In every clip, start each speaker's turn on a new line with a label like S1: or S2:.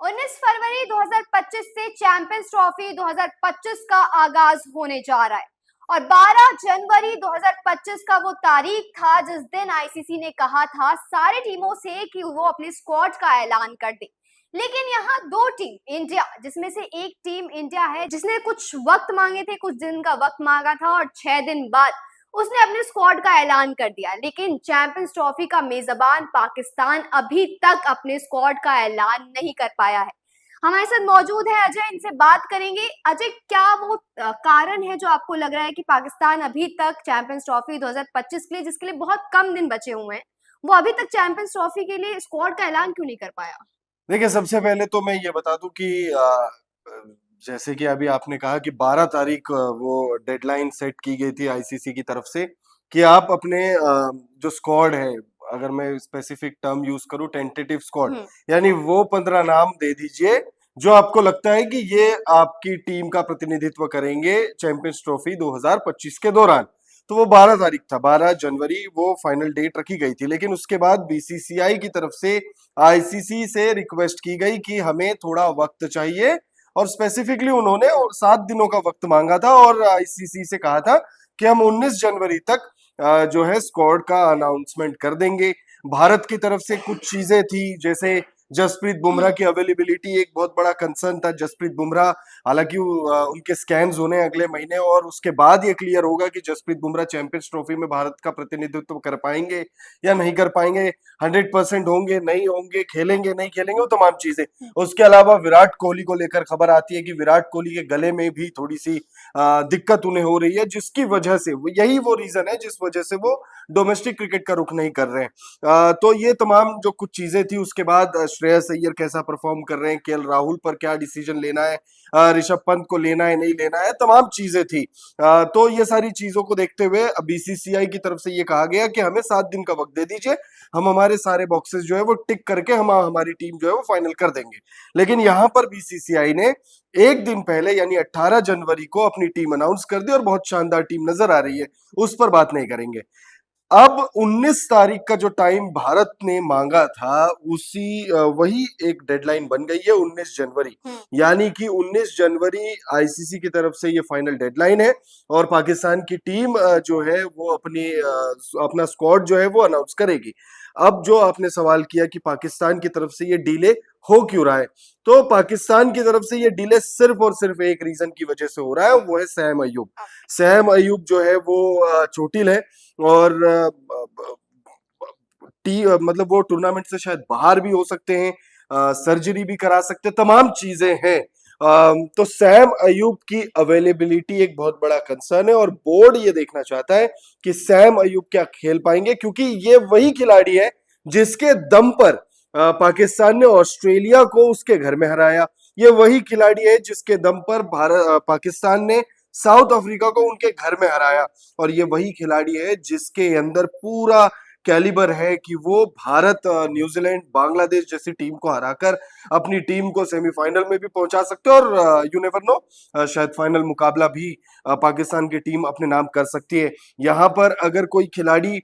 S1: 19 फरवरी 2025 से champions trophy 2025 का आगाज होने जा रहा है और 12 जनवरी 2025 का वो तारीख था जिस दिन आईसीसी ने कहा था सारी टीमों से कि वो अपने स्क्वाड का ऐलान कर दे। लेकिन यहाँ दो टीम इंडिया, जिसमें से एक टीम इंडिया है जिसने कुछ वक्त मांगे थे, कुछ दिन का वक्त मांगा था और 6 दिन बाद उसने अपने स्क्वाड का ऐलान कर दिया। लेकिन चैंपियंस ट्रॉफी का मेजबान पाकिस्तान अभी तक अपने स्क्वाड का ऐलान नहीं कर पाया है। हमारे साथ मौजूद है अजय, इनसे बात करेंगे। अजय, क्या वो कारण है जो आपको लग रहा है कि पाकिस्तान अभी तक चैंपियंस ट्रॉफी 2025 के लिए, जिसके लिए बहुत कम दिन बचे हुए हैं, वो अभी तक चैंपियंस ट्रॉफी के लिए स्क्वाड का ऐलान क्यों नहीं कर पाया?
S2: देखिए, सबसे पहले तो मैं ये बता दूं कि जैसे कि अभी आपने कहा कि 12 तारीख वो डेडलाइन सेट की गई थी आईसीसी की तरफ से कि आप अपने जो स्क्वाड है, अगर मैं स्पेसिफिक टर्म यूज करूं, टेंटेटिव स्क्वाड, यानी वो 15 नाम दे दीजिए जो आपको लगता है कि ये आपकी टीम का प्रतिनिधित्व करेंगे चैंपियंस ट्रॉफी 2025 के दौरान। तो वो 12 तारीख था, 12 जनवरी वो फाइनल डेट रखी गई थी। लेकिन उसके बाद बीसीसीआई की तरफ से आईसीसी से रिक्वेस्ट की गई कि हमें थोड़ा वक्त चाहिए, और स्पेसिफिकली उन्होंने 7 दिनों का वक्त मांगा था और आईसीसी से कहा था कि हम 19 जनवरी तक जो है स्क्वाड का अनाउंसमेंट कर देंगे। भारत की तरफ से कुछ चीजें थी, जैसे जसप्रीत बुमराह की अवेलेबिलिटी एक बहुत बड़ा कंसर्न था। जसप्रीत बुमराह, हालांकि उनके स्कैन्स होने अगले महीने और उसके बाद ये क्लियर होगा कि जसप्रीत बुमराह चैंपियंस ट्रॉफी में भारत का प्रतिनिधित्व कर पाएंगे या नहीं कर पाएंगे, 100% होंगे नहीं होंगे, खेलेंगे नहीं खेलेंगे, वो तमाम चीजें। उसके अलावा विराट कोहली को लेकर खबर आती है कि विराट कोहली के गले में भी थोड़ी सी दिक्कत उन्हें हो रही है, जिसकी वजह से यही वो रीजन है जिस वजह से वो डोमेस्टिक क्रिकेट का रुख नहीं कर रहे हैं। तो ये तमाम जो कुछ चीजें थी, उसके बाद श्रेयस अय्यर कैसा परफॉर्म कर रहे हैं, केएल राहुल पर क्या डिसीजन लेना है, ऋषभ पंत को लेना है नहीं लेना है, तमाम चीजें थी। तो ये सारी चीजों को देखते हुए बीसीसीआई की तरफ से ये कहा गया कि हमें 7 दिन का वक्त दे दीजिए, हम हमारे सारे बॉक्सेस जो है वो टिक करके हम हमारी टीम जो है वो फाइनल कर देंगे। लेकिन यहाँ पर बीसीसीआई ने एक दिन पहले यानी 18 जनवरी को अपनी टीम अनाउंस कर दी, और बहुत शानदार टीम नजर आ रही है, उस पर बात नहीं करेंगे। अब 19 तारीख का जो टाइम भारत ने मांगा था, वही एक डेडलाइन बन गई है 19 जनवरी। यानी कि 19 जनवरी आईसीसी की तरफ से ये फाइनल डेडलाइन है, और पाकिस्तान की टीम जो है वो अपना स्क्वाड जो है वो अनाउंस करेगी। अब जो आपने सवाल किया कि पाकिस्तान की तरफ से ये डिले हो क्यों रहा है, तो पाकिस्तान की तरफ से ये डिले सिर्फ और सिर्फ एक रीजन की वजह से हो रहा है, वो है सैम अयूब। सैम अयूब जो है वो चोटिल है, और मतलब वो टूर्नामेंट से शायद बाहर भी हो सकते हैं, सर्जरी भी करा सकते हैं, तमाम चीजें हैं। तो सैम अयूब की अवेलेबिलिटी एक बहुत बड़ा कंसर्न है, और बोर्ड ये देखना चाहता है कि सैम अयूब क्या खेल पाएंगे, क्योंकि ये वही खिलाड़ी है जिसके दम पर पाकिस्तान ने ऑस्ट्रेलिया को उसके घर में हराया। ये वही खिलाड़ी है जिसके दम पर पाकिस्तान ने साउथ अफ्रीका को उनके घर में हराया, और ये वही खिलाड़ी है जिसके अंदर पूरा कैलिबर है कि वो भारत, न्यूजीलैंड, बांग्लादेश जैसी टीम को हराकर अपनी टीम को सेमीफाइनल में भी पहुंचा सकते हैं, और यू नेवर नो, शायद फाइनल मुकाबला भी पाकिस्तान की टीम अपने नाम कर सकती है। यहाँ पर अगर कोई खिलाड़ी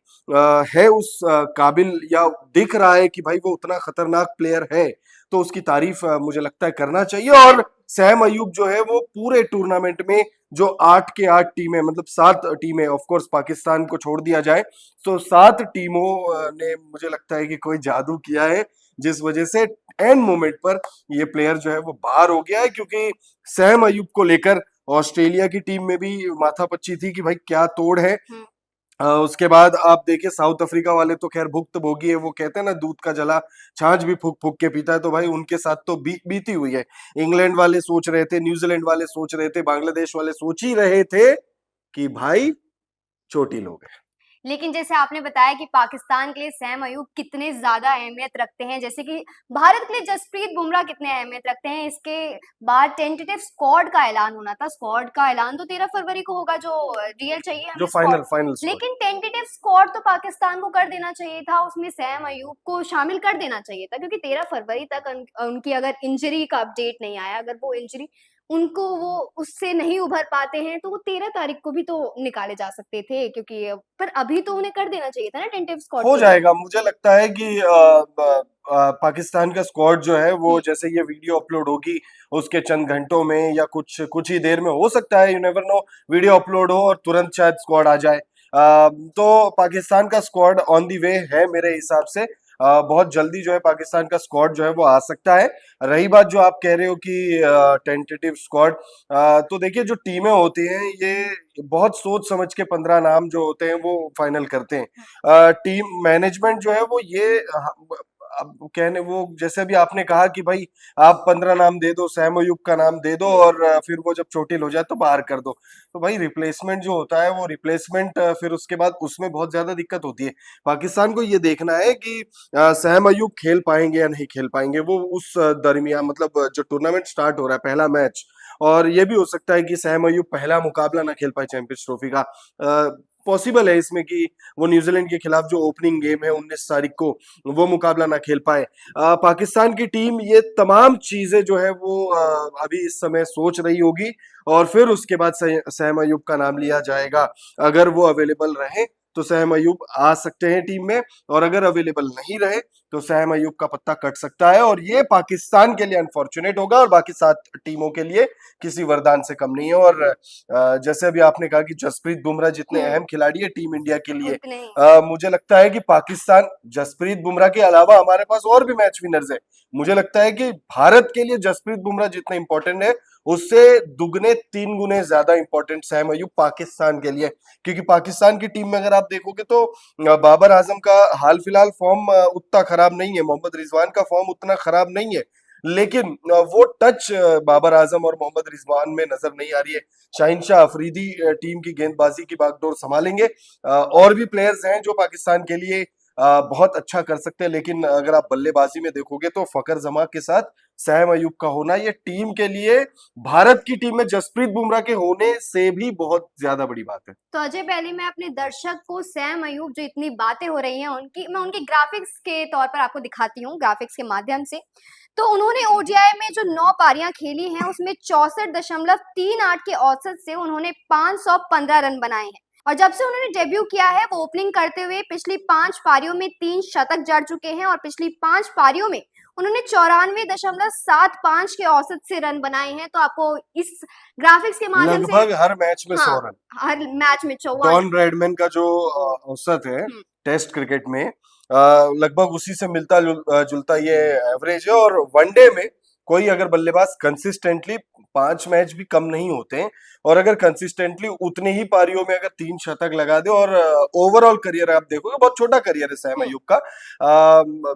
S2: है उस काबिल, या दिख रहा है कि भाई वो उतना खतरनाक प्लेयर है, तो उसकी तारीफ मुझे लगता है करना चाहिए। और सैम अयूब जो है वो पूरे टूर्नामेंट में जो 8 के 8 टीमें, मतलब 7 टीमें, ऑफ कोर्स पाकिस्तान को छोड़ दिया जाए, तो 7 टीमों ने मुझे लगता है कि कोई जादू किया है, जिस वजह से एंड मोमेंट पर ये प्लेयर जो है वो बाहर हो गया है। क्योंकि सैम अयूब को लेकर ऑस्ट्रेलिया की टीम में भी माथापच्ची थी कि भाई क्या तोड़ है। उसके बाद आप देखिए, साउथ अफ्रीका वाले तो खैर भुक्तभोगी है, वो कहते हैं ना, दूध का जला छाछ भी फूक फूक के पीता है, तो भाई उनके साथ तो बीती हुई है। इंग्लैंड वाले सोच रहे थे, न्यूजीलैंड वाले सोच रहे थे, बांग्लादेश वाले सोच ही रहे थे कि भाई चोटी लोग हैं।
S1: लेकिन जैसे आपने बताया कि पाकिस्तान के लिए सैम अयूब कितने ज्यादा अहमियत रखते हैं, जैसे कि भारत के लिए जसप्रीत बुमराह कितने अहमियत रखते हैं, इसके बाद टेंटेटिव स्क्वाड का ऐलान होना था। स्क्वाड का ऐलान तो 13 फरवरी को होगा, जो रियल चाहिए
S2: जो
S1: हमें स्क्वाड।
S2: Final final score.
S1: लेकिन टेंटेटिव स्क्वाड तो पाकिस्तान को कर देना चाहिए था, उसमें सैम अयूब को शामिल कर देना चाहिए था, क्योंकि 13 फरवरी तक उनकी अगर इंजरी का अपडेट नहीं आया, अगर वो इंजरी उनको वो उससे नहीं उभर पाते हैं, तो वो 13 तारीख को भी तो निकाले जा सकते थे, क्योंकि पर अभी तो उन्हें कर देना चाहिए था ना टेंटेटिव स्क्वाड
S2: हो
S1: के लिए।
S2: जाएगा, मुझे लगता है कि पाकिस्तान का स्क्वाड जो है वो जैसे ये वीडियो अपलोड होगी उसके चंद घंटों में या कुछ कुछ ही देर में, हो सकता है, you never know, video upload हो और तुरंत शायद स्क्वाड आ जाए। तो पाकिस्तान का स्क्वाड ऑन दी वे है मेरे हिसाब से। बहुत जल्दी जो है पाकिस्तान का स्क्वाड जो है वो आ सकता है। रही बात जो आप कह रहे हो कि टेंटेटिव स्क्वाड, तो देखिए जो टीमें होती हैं ये बहुत सोच समझ के 15 नाम जो होते हैं वो फाइनल करते हैं। टीम मैनेजमेंट जो है वो ये अब कहने वो जैसे अभी आपने कहा कि भाई आप 15 नाम दे दो, सैम अयूब का नाम दे दो और फिर वो जब चोटिल हो जाए तो बाहर कर दो। तो भाई रिप्लेसमेंट जो होता है वो रिप्लेसमेंट फिर उसके बाद उसमें बहुत ज्यादा दिक्कत होती है। पाकिस्तान को ये देखना है कि सैम अयूब खेल पाएंगे या नहीं खेल पाएंगे। वो उस दरमियान मतलब जो टूर्नामेंट स्टार्ट हो रहा है पहला मैच, और ये भी हो सकता है कि सैम अयूब पहला मुकाबला ना खेल पाए चैंपियंस ट्रॉफी का। पॉसिबल है इसमें कि वो न्यूजीलैंड के खिलाफ जो ओपनिंग गेम है 19 तारीख को वो मुकाबला ना खेल पाए। पाकिस्तान की टीम ये तमाम चीजें जो है वो अभी इस समय सोच रही होगी और फिर उसके बाद सैम अयूब का नाम लिया जाएगा। अगर वो अवेलेबल रहे तो सैम अयूब आ सकते हैं टीम में, और अगर अवेलेबल नहीं रहे तो सैम अयूब का पत्ता कट सकता है, और ये पाकिस्तान के लिए अनफॉर्चुनेट होगा और बाकी 7 टीमों के लिए किसी वरदान से कम नहीं है। और जैसे अभी आपने कहा कि जसप्रीत बुमराह जितने अहम खिलाड़ी है टीम इंडिया के लिए,
S1: उतने ही।
S2: मुझे लगता है कि पाकिस्तान जसप्रीत बुमराह के अलावा हमारे पास और भी मैच विनर्स है। मुझे लगता है कि भारत के लिए जसप्रीत बुमराह जितना इंपॉर्टेंट है उससे दुगने 3 गुने ज्यादा इंपॉर्टेंट सैम अयूब पाकिस्तान के लिए। क्योंकि पाकिस्तान की टीम में अगर आप देखोगे तो बाबर आजम का हाल फिलहाल फॉर्म उतना खराब नहीं है, मोहम्मद रिजवान का फॉर्म उतना खराब नहीं है, लेकिन वो टच बाबर आजम और मोहम्मद रिजवान में नजर नहीं आ रही है। शाहिन शाह अफरीदी टीम की गेंदबाजी की बागडोर संभालेंगे। और भी प्लेयर्स हैं जो पाकिस्तान के लिए बहुत अच्छा कर सकते हैं, लेकिन अगर आप बल्लेबाजी में देखोगे तो फकर जमा के साथ सैम अयूब का होना ये टीम के लिए, भारत की टीम में जसप्रीत बुमराह के होने से भी बहुत ज्यादा बड़ी बात है।
S1: तो अजय, पहले मैं अपने दर्शक को सैम अयूब जो इतनी बातें हो रही हैं उनकी, मैं उनकी ग्राफिक्स के तौर पर आपको दिखाती हूँ, ग्राफिक्स के माध्यम से। तो उन्होंने ओडीआई में जो 9 पारियां खेली हैं उसमें 64.38 के औसत से उन्होंने 515 रन बनाए हैं। और जब से उन्होंने डेब्यू किया है वो ओपनिंग करते हुए पिछली 5 पारियों में 3 शतक जड़ चुके हैं और पिछली 5 पारियों में उन्होंने 94.75 के औसत से रन बनाए हैं। तो आपको इस ग्राफिक्स के माध्यम से,
S2: लगभग हर मैच में 100
S1: हाँ,
S2: रन।
S1: हर मैच में 54।
S2: डॉन ब्रैडमैन का जो औसत है टेस्ट क्रिकेट में, लगभग उसी से मिलता जुलता ये एवरेज है। और वनडे में कोई अगर बल्लेबाज कंसिस्टेंटली 5 मैच भी कम नहीं होते हैं और अगर कंसिस्टेंटली उतनी ही पारियों में अगर 3 शतक लगा दे, और ओवरऑल करियर आप देखोगे बहुत छोटा करियर है सैम अयूब का,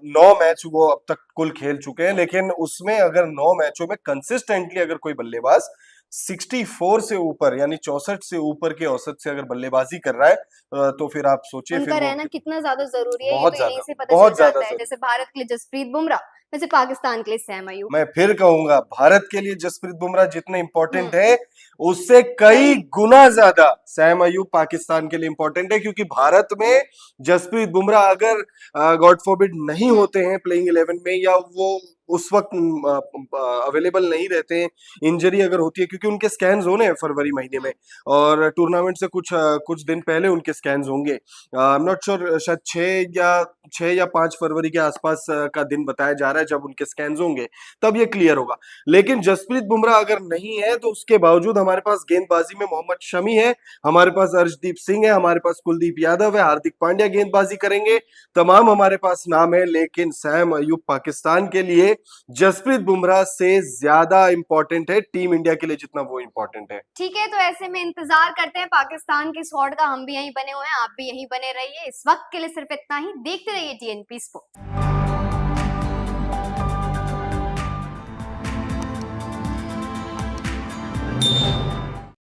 S2: 9 मैच वो अब तक कुल खेल चुके हैं, लेकिन उसमें अगर 9 मैचों में कंसिस्टेंटली अगर कोई बल्लेबाज 64 से ऊपर यानी 64 से ऊपर के औसत से अगर बल्लेबाजी कर रहा है, तो फिर आप सोचिए फिर
S1: उनका
S2: वो
S1: रहना कितना ज्यादा जरूरी है, ये
S2: बहुत
S1: तो यहीं
S2: ज्यादा,
S1: से पता चल
S2: बहुत ज्यादा
S1: जाता है। जैसे भारत के लिए जसप्रीत बुमराह, वैसे पाकिस्तान के लिए सैम अयूब।
S2: मैं फिर कहूंगा भारत के लिए जसप्रीत बुमराह जितने इंपॉर्टेंट
S1: हम्म।
S2: है उससे कई गुना ज्यादा सैम अयूब पाकिस्तान के लिए इंपॉर्टेंट है। क्योंकि भारत में जसप्रीत बुमराह अगर गॉड फॉरबिड नहीं होते हैं प्लेइंग 11 में, या वो उस वक्त अवेलेबल नहीं रहते हैं, इंजरी अगर होती है, क्योंकि उनके स्कैन्स होने हैं फरवरी महीने में और टूर्नामेंट से कुछ दिन पहले उनके स्कैन्स होंगे। आई एम नॉट श्योर, शायद 6 या 5 फरवरी के आसपास का दिन बताया जा रहा है जब उनके स्कैन्स होंगे, तब ये क्लियर होगा। लेकिन जसप्रीत बुमराह अगर नहीं है तो उसके बावजूद हमारे पास गेंदबाजी में मोहम्मद शमी है, हमारे पास अर्शदीप सिंह है, हमारे पास कुलदीप यादव है, हार्दिक पांड्या गेंदबाजी करेंगे, तमाम हमारे पास नाम है। लेकिन सैम अयूब पाकिस्तान के लिए जसप्रीत बुमराह से ज्यादा इंपॉर्टेंट है टीम इंडिया के लिए जितना वो इंपॉर्टेंट है।
S1: ठीक है, तो ऐसे में इंतजार करते हैं पाकिस्तान की स्क्वाड का। हम भी यहीं बने हुए हैं, आप भी यहीं बने रहिए। इस वक्त के लिए सिर्फ इतना ही। देखते रहिए टीएनपी स्पोर्ट्स।